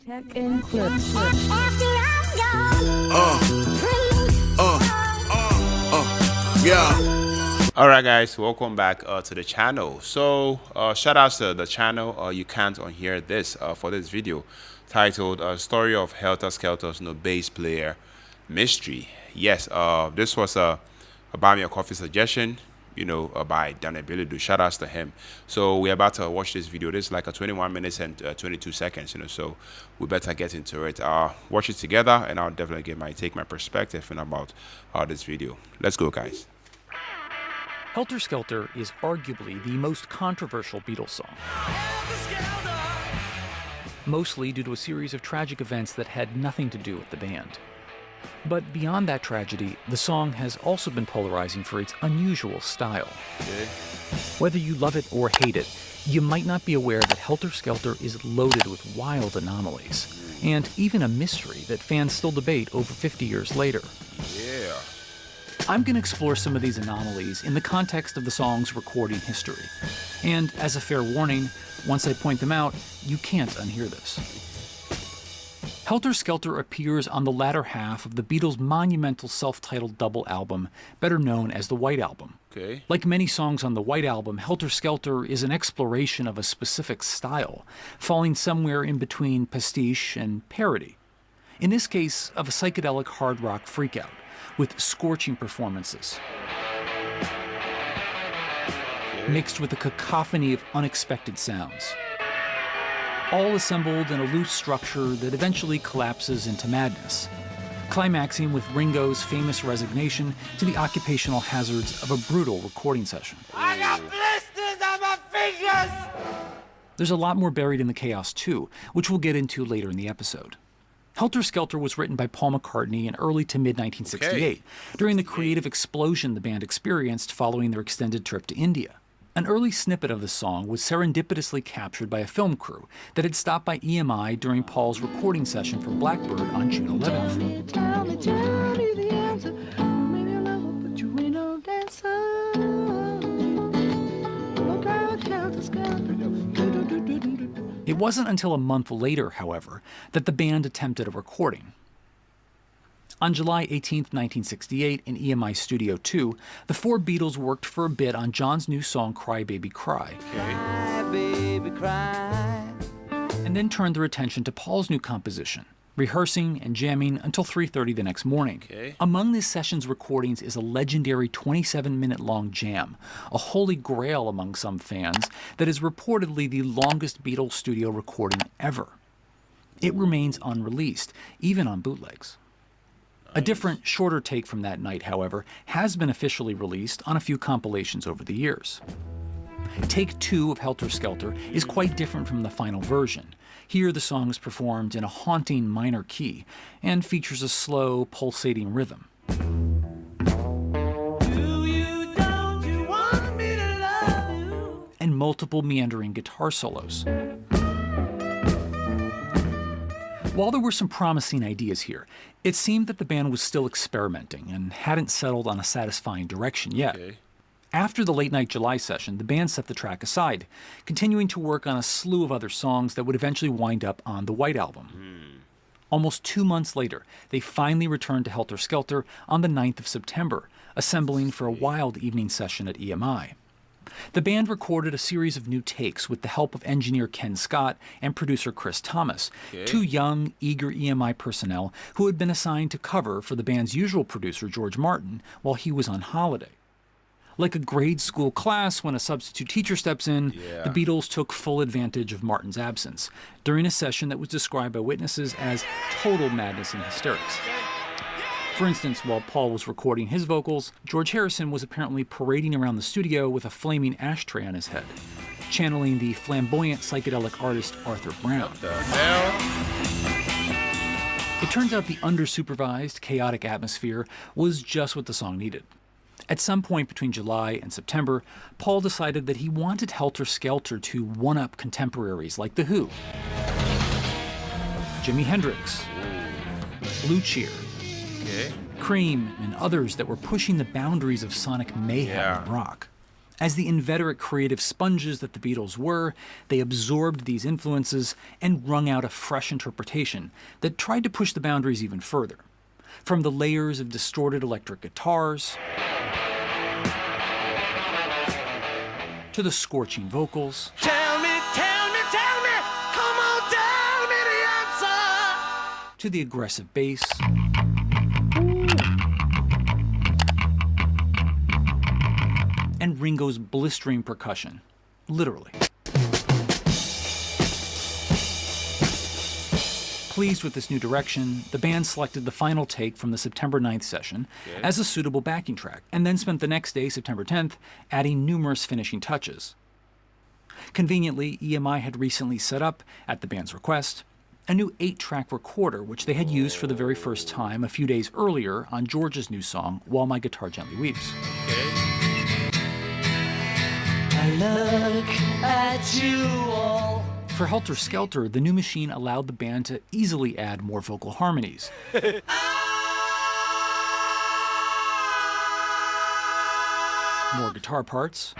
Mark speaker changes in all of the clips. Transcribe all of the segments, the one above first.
Speaker 1: Tech and clips.
Speaker 2: Yeah. Alright guys, welcome back to the channel. So shout out to the channel. You can't unhear this for this video titled Story of Helter Skelter's bass player mystery. Yes, this was a buy me a coffee suggestion, by Daniel Billy. Shout outs to him. So we're about to watch this video. This is like a 21 minutes and 22 seconds, so we better get into it. Watch it together, and I'll definitely give my perspective about this video. Let's go, guys.
Speaker 3: Helter Skelter is arguably the most controversial Beatles song. Mostly due to a series of tragic events that had nothing to do with the band. But beyond that tragedy, the song has also been polarizing for its unusual style.
Speaker 2: Okay.
Speaker 3: Whether you love it or hate it, you might not be aware that Helter Skelter is loaded with wild anomalies, and even a mystery that fans still debate over 50 years later.
Speaker 2: Yeah.
Speaker 3: I'm going to explore some of these anomalies in the context of the song's recording history. And as a fair warning, once I point them out, you can't unhear this. Helter Skelter appears on the latter half of the Beatles' monumental self-titled double album, better known as the White Album.
Speaker 2: Okay.
Speaker 3: Like many songs on the White Album, Helter Skelter is an exploration of a specific style, falling somewhere in between pastiche and parody. In this case, of a psychedelic hard rock freakout, with scorching performances, mixed with a cacophony of unexpected sounds, all assembled in a loose structure that eventually collapses into madness, climaxing with Ringo's famous resignation to the occupational hazards of a brutal recording session.
Speaker 4: I got blisters on my fingers!
Speaker 3: There's a lot more buried in the chaos too, which we'll get into later in the episode. Helter Skelter was written by Paul McCartney in early to mid-1968, during the creative explosion the band experienced following their extended trip to India. An early snippet of the song was serendipitously captured by a film crew that had stopped by EMI during Paul's recording session for Blackbird on June 11th. It wasn't until a month later, however, that the band attempted a recording. On July 18, 1968, in EMI Studio 2, the four Beatles worked for a bit on John's new song Cry Baby Cry.
Speaker 4: Cry, baby, cry.
Speaker 3: And then turned their attention to Paul's new composition, rehearsing and jamming until 3:30 the next morning.
Speaker 2: Okay.
Speaker 3: Among this session's recordings is a legendary 27-minute-long jam, a holy grail among some fans that is reportedly the longest Beatles studio recording ever. It remains unreleased, even on bootlegs. A different, shorter take from that night, however, has been officially released on a few compilations over the years. Take 2 of Helter Skelter is quite different from the final version. Here, the song is performed in a haunting minor key and features a slow, pulsating rhythm. And multiple meandering guitar solos. While there were some promising ideas here, it seemed that the band was still experimenting and hadn't settled on a satisfying direction yet.
Speaker 2: Okay.
Speaker 3: After the late-night July session, the band set the track aside, continuing to work on a slew of other songs that would eventually wind up on the White Album. Almost 2 months later, they finally returned to Helter Skelter on the 9th of September, assembling for a wild evening session at EMI. The band recorded a series of new takes with the help of engineer Ken Scott and producer Chris Thomas, 2 young, eager EMI personnel who had been assigned to cover for the band's usual producer, George Martin, while he was on holiday. Like a grade school class when a substitute teacher steps in, the Beatles took full advantage of Martin's absence during a session that was described by witnesses as total madness and hysterics. For instance, while Paul was recording his vocals, George Harrison was apparently parading around the studio with a flaming ashtray on his head, channeling the flamboyant psychedelic artist Arthur Brown.
Speaker 2: What the hell?
Speaker 3: It turns out the under-supervised, chaotic atmosphere was just what the song needed. At some point between July and September, Paul decided that he wanted Helter Skelter to one-up contemporaries like The Who, Jimi Hendrix, Blue Cheer, Cream, and others that were pushing the boundaries of sonic mayhem and rock. As the inveterate creative sponges that the Beatles were, they absorbed these influences and wrung out a fresh interpretation that tried to push the boundaries even further. From the layers of distorted electric guitars, to the scorching vocals,
Speaker 4: Tell me, come on, tell me the answer.
Speaker 3: to the aggressive bass, and Ringo's blistering percussion, literally. Pleased with this new direction, the band selected the final take from the September 9th session as a suitable backing track, and then spent the next day, September 10th, adding numerous finishing touches. Conveniently, EMI had recently set up, at the band's request, a new 8-track recorder, which they had used for the very first time a few days earlier on George's new song, While My Guitar Gently Weeps.
Speaker 4: I look at you all.
Speaker 3: For Helter Skelter, the new machine allowed the band to easily add more vocal harmonies. More guitar parts.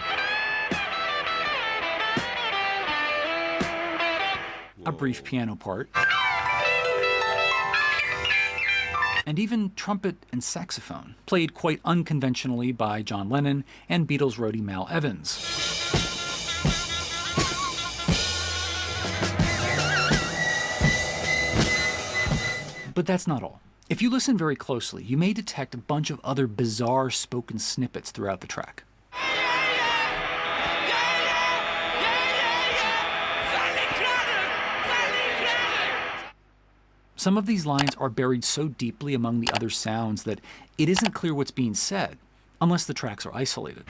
Speaker 3: A brief piano part. And even trumpet and saxophone, played quite unconventionally by John Lennon and Beatles roadie Mal Evans. But that's not all. If you listen very closely, you may detect a bunch of other bizarre spoken snippets throughout the track. Some of these lines are buried so deeply among the other sounds that it isn't clear what's being said, unless the tracks are isolated.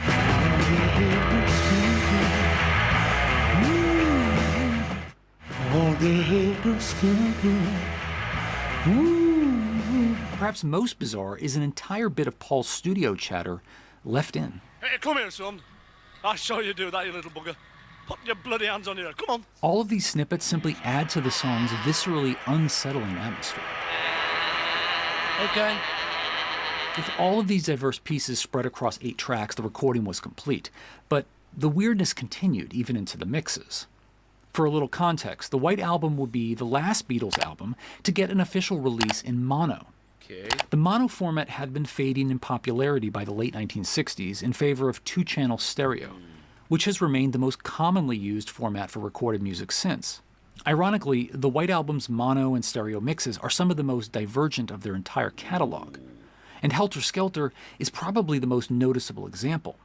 Speaker 3: Perhaps most bizarre is an entire bit of Paul's studio chatter left in.
Speaker 1: Hey, come here, son. I'll show you do that, you little bugger. Put your bloody hands on your head. Come on.
Speaker 3: All of these snippets simply add to the song's viscerally unsettling atmosphere.
Speaker 1: Okay.
Speaker 3: With all of these diverse pieces spread across 8 tracks, the recording was complete, but the weirdness continued even into the mixes. For a little context, the White Album would be the last Beatles album to get an official release in mono. The mono format had been fading in popularity by the late 1960s in favor of 2-channel stereo, which has remained the most commonly used format for recorded music since. Ironically, the White Album's mono and stereo mixes are some of the most divergent of their entire catalog, and Helter Skelter is probably the most noticeable example.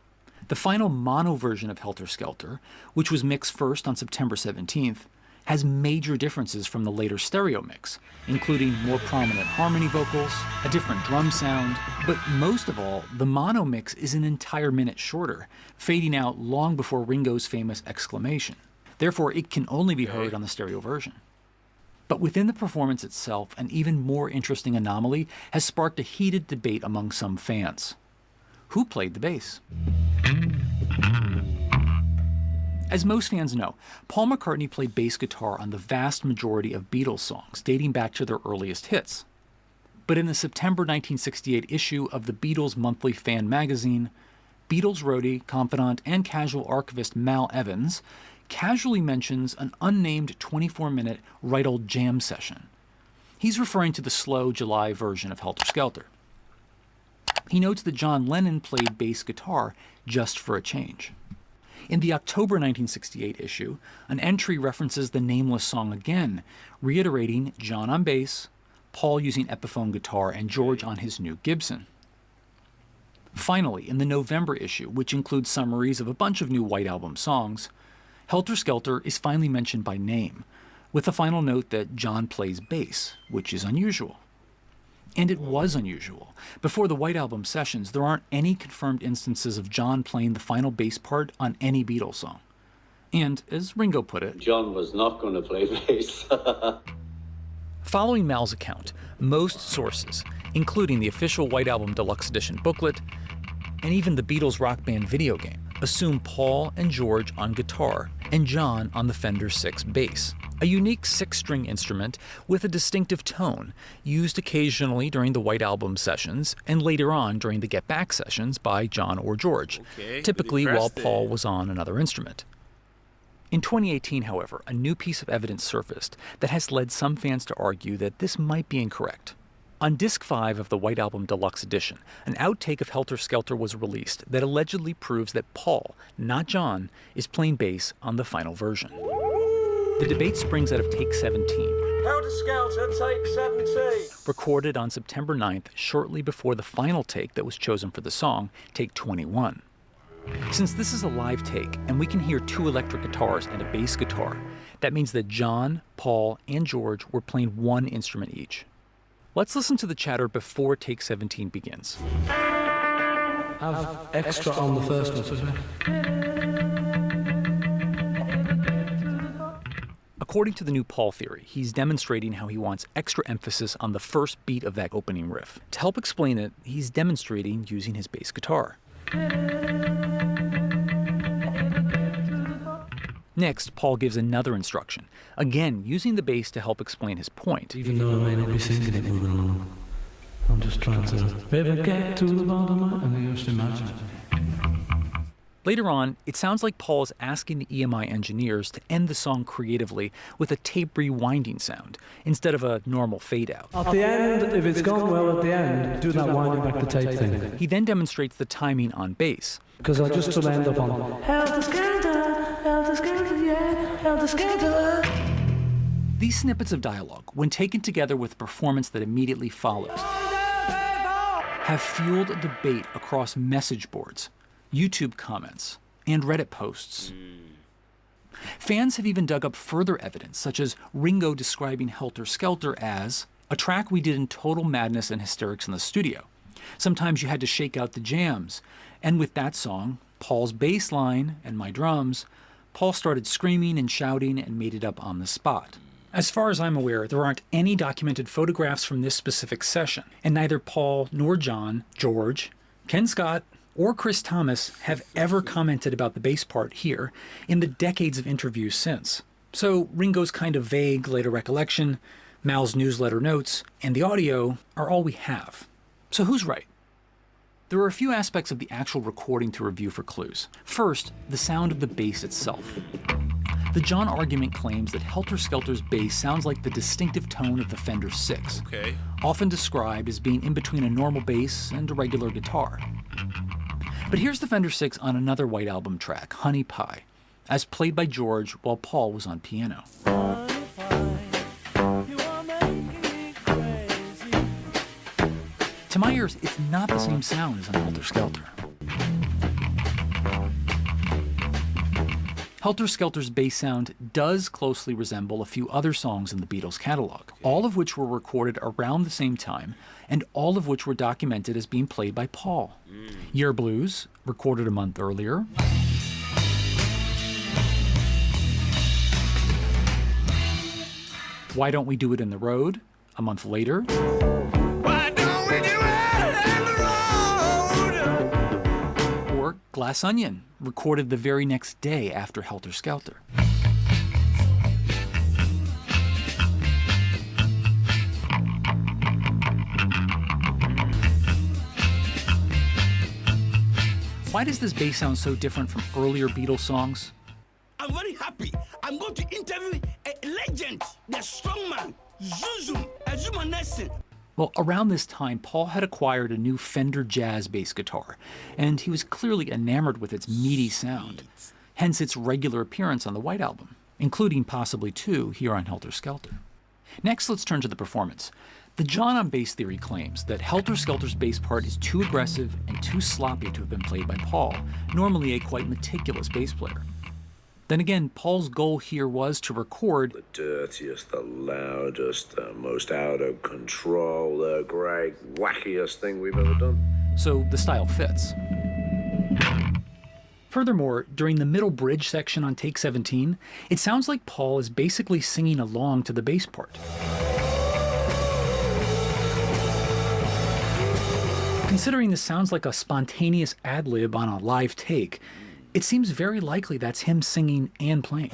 Speaker 3: The final mono version of Helter Skelter, which was mixed first on September 17th, has major differences from the later stereo mix, including more prominent harmony vocals, a different drum sound, but most of all, the mono mix is an entire minute shorter, fading out long before Ringo's famous exclamation. Therefore, it can only be heard on the stereo version. But within the performance itself, an even more interesting anomaly has sparked a heated debate among some fans. Who played the bass? As most fans know, Paul McCartney played bass guitar on the vast majority of Beatles songs, dating back to their earliest hits. But in the September 1968 issue of the Beatles Monthly Fan magazine, Beatles roadie, confidant, and casual archivist Mal Evans casually mentions an unnamed 24-minute right old jam session. He's referring to the slow July version of Helter Skelter. He notes that John Lennon played bass guitar just for a change. In the October 1968 issue, an entry references the nameless song again, reiterating John on bass, Paul using Epiphone guitar, and George on his new Gibson. Finally, in the November issue, which includes summaries of a bunch of new White Album songs, Helter Skelter is finally mentioned by name, with the final note that John plays bass, which is unusual. And it was unusual. Before the White Album sessions, there aren't any confirmed instances of John playing the final bass part on any Beatles song. And, as Ringo put it,
Speaker 5: John was not going to play bass.
Speaker 3: following Mal's account, most sources, including the official White Album Deluxe Edition booklet, and even the Beatles Rock Band video game, assume Paul and George on guitar and John on the Fender 6 bass, a unique 6-string instrument with a distinctive tone, used occasionally during the White Album sessions and later on during the Get Back sessions by John or George, typically while Paul was on another instrument. In 2018, however, a new piece of evidence surfaced that has led some fans to argue that this might be incorrect. On Disc 5 of the White Album Deluxe Edition, an outtake of Helter Skelter was released that allegedly proves that Paul, not John, is playing bass on the final version. The debate springs out of take 17,
Speaker 4: Helter Skelter, take 17.
Speaker 3: recorded on September 9th, shortly before the final take that was chosen for the song, take 21. Since this is a live take, and we can hear 2 electric guitars and a bass guitar, that means that John, Paul, and George were playing 1 instrument each. Let's listen to the chatter before take 17 begins.
Speaker 6: Have extra on the first one, isn't
Speaker 3: According to the new Paul theory, he's demonstrating how he wants extra emphasis on the first beat of that opening riff. To help explain it, he's demonstrating using his bass guitar. Next, Paul gives another instruction, again using the bass to help explain his point.
Speaker 6: Even though I may not be singing it moving along, I'm just trying to, baby, get to the bottom, and then just imagine it.
Speaker 3: Later on, it sounds like Paul is asking the EMI engineers to end the song creatively with a tape rewinding sound, instead of a normal fade-out.
Speaker 6: At the end, if it's gone well at the end, do that winding back the tape thing.
Speaker 3: He then demonstrates the timing on bass.
Speaker 6: Because I just will end up on Helter Skelter, Helter Skelter, yeah, Helter Skelter.
Speaker 3: These snippets of dialogue, when taken together with the performance that immediately follows, have fueled a debate across message boards, YouTube comments, and Reddit posts. Fans have even dug up further evidence, such as Ringo describing Helter Skelter as a track we did in total madness and hysterics in the studio. Sometimes you had to shake out the jams. And with that song, Paul's bass line and my drums, Paul started screaming and shouting and made it up on the spot. As far as I'm aware, there aren't any documented photographs from this specific session, and neither Paul nor John, George, Ken Scott, or Chris Thomas have ever commented about the bass part here in the decades of interviews since. So Ringo's kind of vague later recollection, Mal's newsletter notes, and the audio are all we have. So who's right? There are a few aspects of the actual recording to review for clues. First, the sound of the bass itself. The John argument claims that Helter Skelter's bass sounds like the distinctive tone of the Fender 6, often described as being in between a normal bass and a regular guitar. But here's the Fender 6 on another White Album track, Honey Pie, as played by George while Paul was on piano. To my ears, it's not the same sound as on Helter Skelter. Helter Skelter's bass sound does closely resemble a few other songs in the Beatles catalog, all of which were recorded around the same time, and all of which were documented as being played by Paul. Year Blues, recorded a month earlier. Why Don't We Do It in the Road, a month later.
Speaker 4: Why don't we do it in the road?
Speaker 3: Or Glass Onion, recorded the very next day after Helter Skelter. Why does this bass sound so different from earlier Beatles songs?
Speaker 7: I'm very happy. I'm going to interview a legend, the strongman, Zuzu, Azuma Nelson.
Speaker 3: Well, around this time, Paul had acquired a new Fender Jazz bass guitar, and he was clearly enamored with its meaty sound, hence its regular appearance on the White Album, including possibly 2 here on Helter Skelter. Next, let's turn to the performance. The John on Bass theory claims that Helter Skelter's bass part is too aggressive and too sloppy to have been played by Paul, normally a quite meticulous bass player. Then again, Paul's goal here was to record
Speaker 8: the dirtiest, the loudest, the most out of control, the great, wackiest thing we've ever done.
Speaker 3: So the style fits. Furthermore, during the middle bridge section on take 17, it sounds like Paul is basically singing along to the bass part. Considering this sounds like a spontaneous ad-lib on a live take, it seems very likely that's him singing and playing.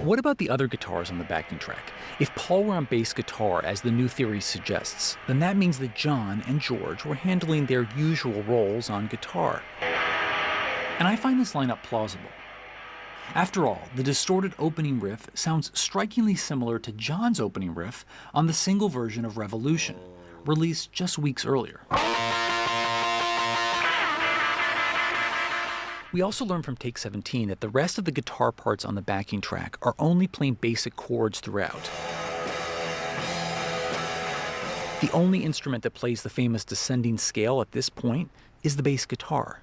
Speaker 3: what about the other guitars on the backing track? If Paul were on bass guitar, as the new theory suggests, then that means that John and George were handling their usual roles on guitar. And I find this lineup plausible. After all, the distorted opening riff sounds strikingly similar to John's opening riff on the single version of Revolution, released just weeks earlier. We also learned from Take 17 that the rest of the guitar parts on the backing track are only playing basic chords throughout. The only instrument that plays the famous descending scale at this point is the bass guitar.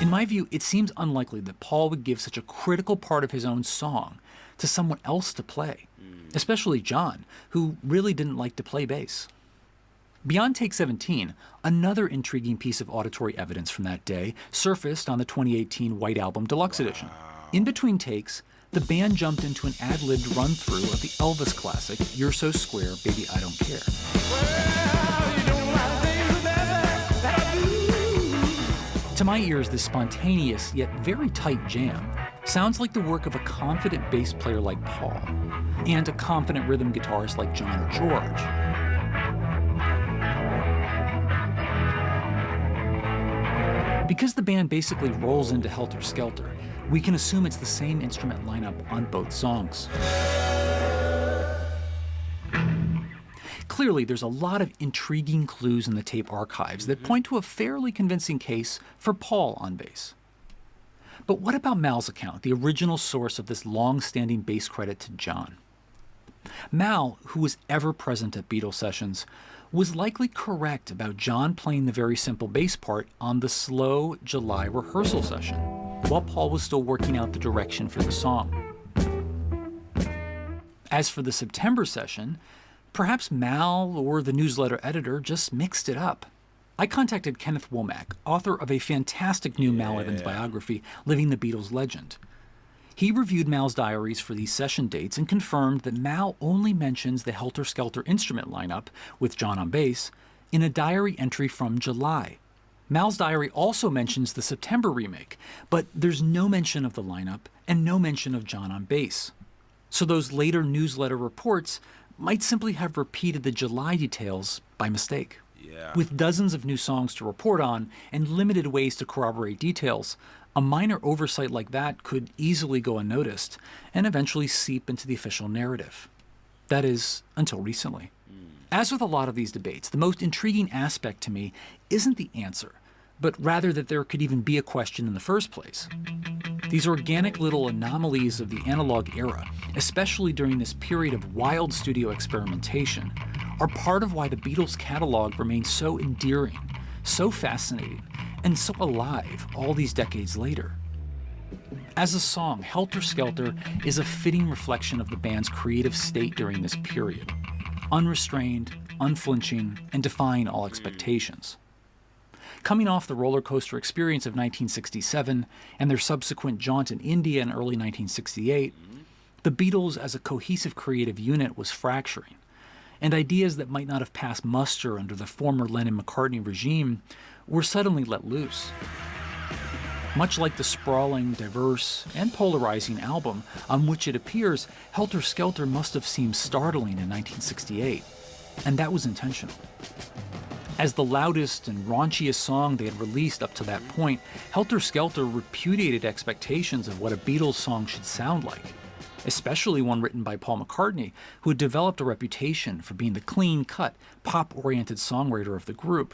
Speaker 3: In my view, it seems unlikely that Paul would give such a critical part of his own song to someone else to play, especially John, who really didn't like to play bass. Beyond Take 17, another intriguing piece of auditory evidence from that day surfaced on the 2018 White Album Deluxe Edition. In between takes, the band jumped into an ad-libbed run-through of the Elvis classic, You're So Square, Baby I Don't Care. To my ears, this spontaneous yet very tight jam sounds like the work of a confident bass player like Paul and a confident rhythm guitarist like John or George. Because the band basically rolls into Helter Skelter, we can assume it's the same instrument lineup on both songs. Clearly, there's a lot of intriguing clues in the tape archives that point to a fairly convincing case for Paul on bass. But what about Mal's account, the original source of this long-standing bass credit to John? Mal, who was ever present at Beatles sessions, was likely correct about John playing the very simple bass part on the slow July rehearsal session, while Paul was still working out the direction for the song. As for the September session, perhaps Mal or the newsletter editor just mixed it up. I contacted Kenneth Womack, author of a fantastic new Mal Evans biography, Living the Beatles Legend. He reviewed Mal's diaries for these session dates and confirmed that Mal only mentions the Helter Skelter instrument lineup, with John on bass, in a diary entry from July. Mal's diary also mentions the September remake, but there's no mention of the lineup and no mention of John on bass. So those later newsletter reports might simply have repeated the July details by mistake. With dozens of new songs to report on and limited ways to corroborate details, a minor oversight like that could easily go unnoticed and eventually seep into the official narrative. That is, until recently. As with a lot of these debates, the most intriguing aspect to me isn't the answer, but rather that there could even be a question in the first place. These organic little anomalies of the analog era, especially during this period of wild studio experimentation, are part of why the Beatles catalog remains so endearing, so fascinating, and so alive all these decades later. As a song, Helter Skelter is a fitting reflection of the band's creative state during this period, unrestrained, unflinching, and defying all expectations. Coming off the roller coaster experience of 1967 and their subsequent jaunt in India in early 1968, the Beatles as a cohesive creative unit was fracturing, and ideas that might not have passed muster under the former Lennon-McCartney regime were suddenly let loose. Much like the sprawling, diverse, and polarizing album on which it appears, Helter Skelter must have seemed startling in 1968, and that was intentional. As the loudest and raunchiest song they had released up to that point, Helter Skelter repudiated expectations of what a Beatles song should sound like, especially one written by Paul McCartney, who had developed a reputation for being the clean-cut, pop-oriented songwriter of the group.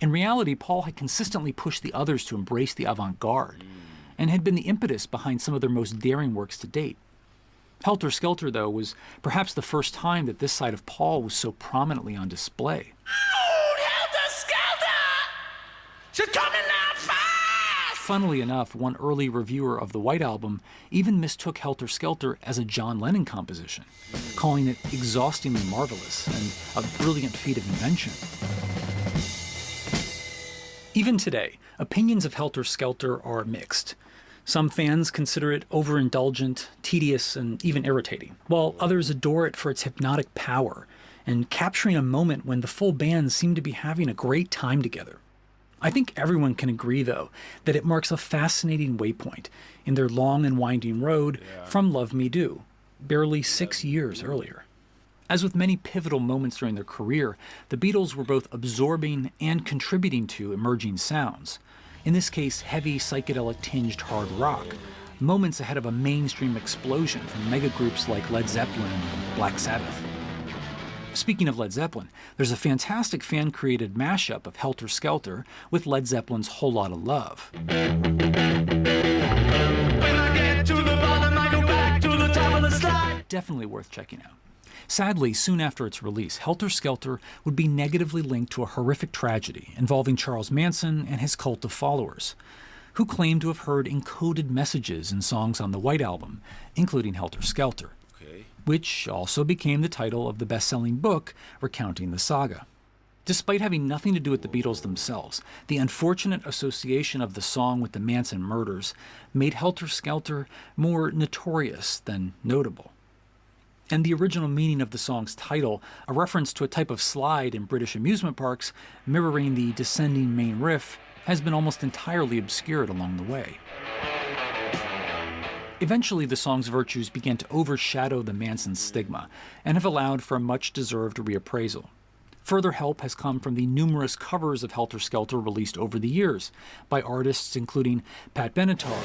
Speaker 3: In reality, Paul had consistently pushed the others to embrace the avant-garde, and had been the impetus behind some of their most daring works to date. Helter Skelter, though, was perhaps the first time that this side of Paul was so prominently on display.
Speaker 4: She's coming out fast!
Speaker 3: Funnily enough, one early reviewer of the White Album even mistook Helter Skelter as a John Lennon composition, calling it exhaustingly marvelous and a brilliant feat of invention. Even today, opinions of Helter Skelter are mixed. Some fans consider it overindulgent, tedious, and even irritating, while others adore it for its hypnotic power and capturing a moment when the full band seemed to be having a great time together. I think everyone can agree, though, that it marks a fascinating waypoint in their long and winding road from Love Me Do, barely 6 years earlier. As with many pivotal moments during their career, the Beatles were both absorbing and contributing to emerging sounds. In this case, heavy, psychedelic-tinged hard rock, moments ahead of a mainstream explosion from mega groups like Led Zeppelin and Black Sabbath. Speaking of Led Zeppelin, there's a fantastic fan-created mashup of Helter Skelter with Led Zeppelin's Whole Lotta Love.
Speaker 4: When I get to the bottom, I go back to the top of the slide.
Speaker 3: Definitely worth checking out. Sadly, soon after its release, Helter Skelter would be negatively linked to a horrific tragedy involving Charles Manson and his cult of followers, who claimed to have heard encoded messages in songs on the White Album, including Helter Skelter, which also became the title of the best-selling book recounting the saga. Despite having nothing to do with the Beatles themselves, the unfortunate association of the song with the Manson murders made Helter Skelter more notorious than notable. And the original meaning of the song's title, a reference to a type of slide in British amusement parks mirroring the descending main riff, has been almost entirely obscured along the way. Eventually, the song's virtues began to overshadow the Manson stigma and have allowed for a much-deserved reappraisal. Further help has come from the numerous covers of Helter Skelter released over the years by artists including Pat Benatar,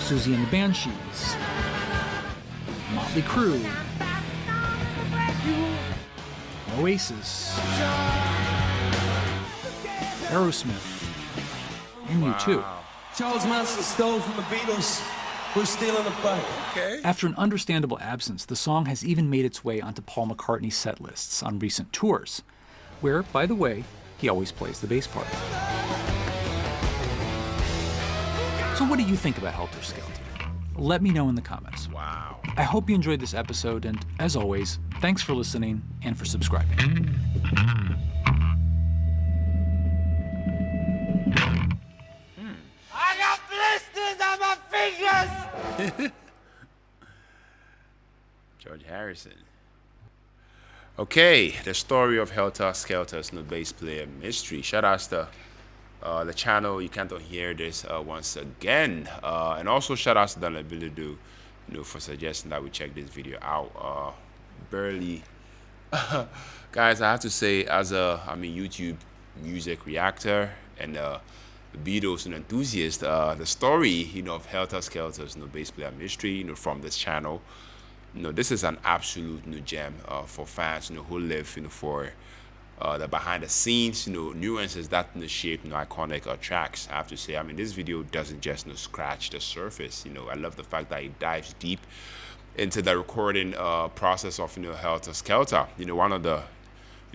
Speaker 3: Susie and the Banshees, Motley Crue, Oasis, Aerosmith, and U2.
Speaker 9: Charles Manson stole from the Beatles. We're stealing it back.
Speaker 3: After an understandable absence, the song has even made its way onto Paul McCartney's set lists on recent tours, where, by the way, he always plays the bass part. So what do you think about Helter Skelter? Let me know in the comments.
Speaker 2: Wow.
Speaker 3: I hope you enjoyed this episode, and as always, thanks for listening and for subscribing.
Speaker 4: I got blisters on my fingers!
Speaker 2: George Harrison. Okay, the story of Helter Skelter's bass player mystery. Shout out to the channel. You can't hear this once again. And also shout out to the ability for suggesting that we check this video out. Barely, guys, I have to say, as a YouTube music reactor and Beatles enthusiast, the story of Helter Skelter's bass player mystery from this channel, this is an absolute gem for fans who live for the behind the scenes nuances that shape iconic tracks. I have to say, this video doesn't just scratch the surface. I love the fact that it dives deep into the recording process of Helter Skelter, one of the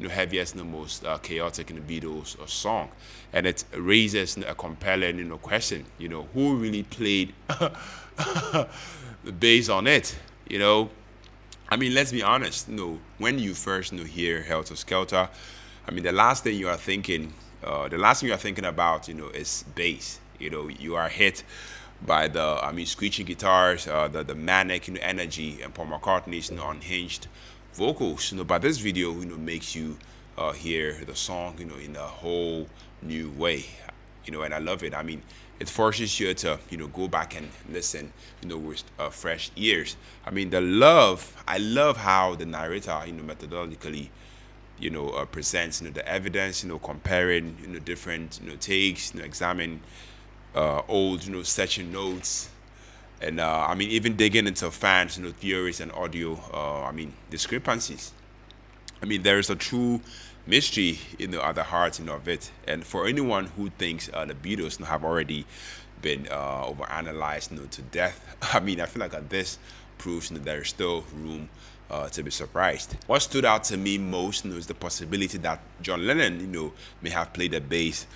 Speaker 2: heaviest and most chaotic in the Beatles song, and it raises a compelling question. Who really played the bass on it? Let's be honest. When you first hear Helter Skelter, the last thing you are thinking, about, is bass. You are hit by the screeching guitars, the manic energy, and Paul McCartney's unhinged vocals. But this video makes you hear the song in a whole new way. And I love it. It forces you to go back and listen with fresh ears. I love how the narrator methodologically presents the evidence, comparing different takes, examine old section notes, and even digging into fans theories and audio discrepancies. There is a true mystery at the heart of it, and for anyone who thinks the Beatles have already been overanalyzed to death, I feel like this proves that there is still room to be surprised. What stood out to me most is the possibility that John Lennon may have played the bass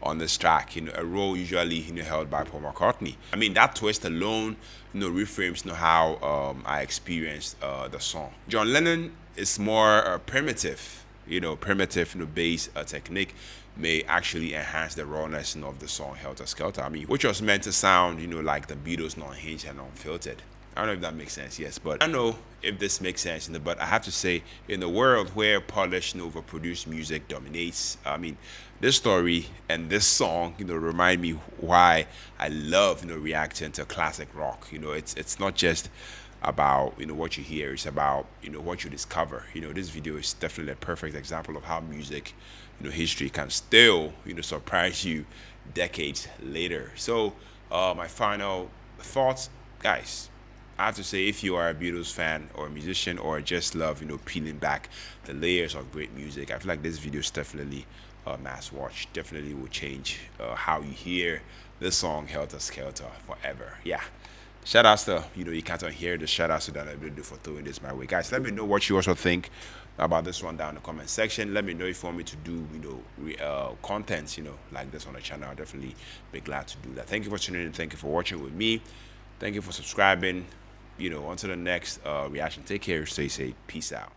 Speaker 2: on this track, a role usually held by Paul McCartney. That twist alone reframes how I experienced the song. John Lennon is more primitive. Primitive bass technique may actually enhance the rawness of the song Helter Skelter, which was meant to sound like the Beatles, unhinged and unfiltered. I don't know if that makes sense, yes, but I don't know if this makes sense, but I have to say, in a world where polished and overproduced music dominates, I mean, this story and this song, remind me why I love, reacting to classic rock. It's not just about, what you hear, it's about, what you discover. This video is definitely a perfect example of how music, history can still, surprise you decades later. So, my final thoughts, guys. I have to say, if you are a Beatles fan or a musician or just love, peeling back the layers of great music, I feel like this video is definitely a must watch. Definitely will change how you hear this song, Helter Skelter, forever. Yeah. Shout outs to, you can't unhear the shout outs to that I will do for throwing this my way. Guys, let me know what you also think about this one down in the comment section. Let me know if you want me to do, content, like this on the channel. I'll definitely be glad to do that. Thank you for tuning in. Thank you for watching with me. Thank you for subscribing. Until the next reaction, take care, stay safe, peace out.